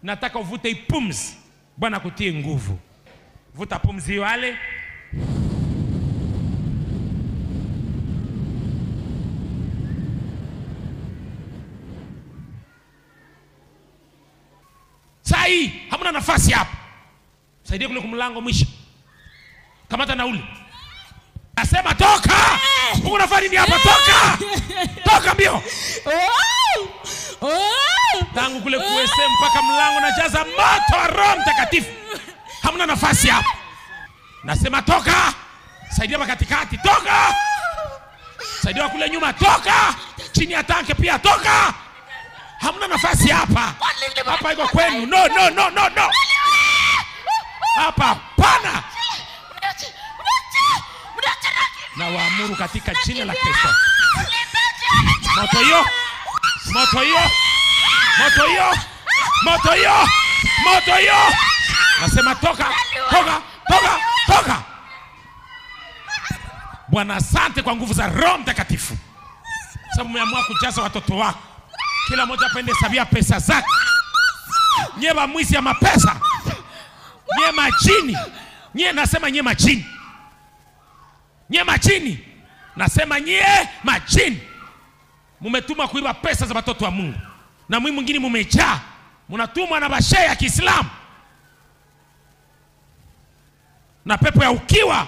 nataka uvute ipumzi. Bwana kutie nguvu. Vuta pumzi wale. Sai, hamuna nafasi hapa. Saidia kule kumlango mwisho. Kamata nauli. Nasema toka! Mungu nafanya nini hapa? Toka! Toka mbio! Tangu kule kuwese mpaka mlango na jaza moto wa Roho Mtakatifu. Hamuna nafasi hapa. Nasema toka! Saidia katikati, toka! Saidia kule nyuma, toka! Chini ya tanke pia, toka! Hamuna nafasi hapa. Hapa iko kwenu. No. Hapa pana. Na waamuru katika jina la Kristo. Moto hiyo. Moto hiyo. Moto hiyo. Moto hiyo. Moto hiyo. Nasema toka. Toka. Toka. Toka. Bwana asante kwa nguvu za Roho Mtakatifu. Sababu umeamua kujaza watoto wako. Kila mmoja apende sabia pesa zake. Nyeba mwizi ya mapesa. Nye majini. Nye nasema nye majini. Nye majini. Nasema nye majini. Mumetuma kuiba pesa za watoto wa Mungu. Na mwi mwingine mumejaa. Munatumwa na bashe ya Kiislamu. Na pepo ya ukiwa.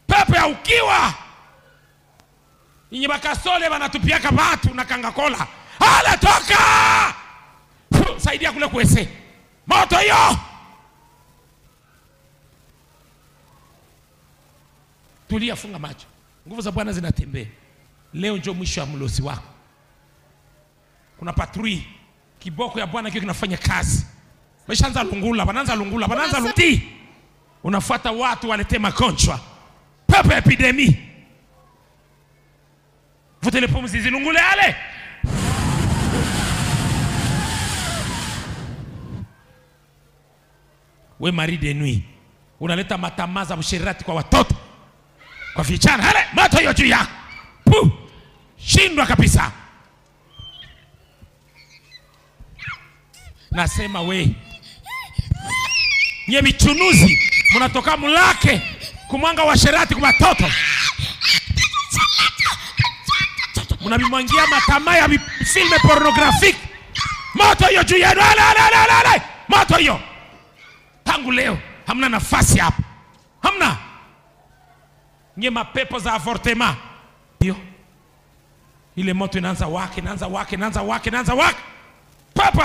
Pepo ya ukiwa. Inye bakasole banatupiaka watu na kangakola. Hala toka! Saidia kule kuwese. Moto hiyo! Tulia, funga macho. Nguvu za Bwana zinatembea. Leo ndio mwisho wa mlosi wako. Kuna patrui. Kiboko ya Bwana kio kinafanya kazi. Meshaanza lungula, bananza luti. Unafuata watu walete magonjwa. Pepo epidemi. Vutele pumzi zilungule ale. We mari de nuit. Unaleta matamaza mshirati kwa watoto. Kwa vijana. Hale, moto hiyo juu yako. Puh. Shindwa kabisa. Nasema we. Nye michunuzi. Munatoka mulake. Kumwanga wa sherati kwa watoto. Munabimwangia matamaa ya filme pornographique. Moto hiyo juu yenu. Moto hiyo. Tangu leo hamna nafasi hapa. Hamna. Nye mapepo za avortement. Hiyo. Ile moto inaanza wake. Pepo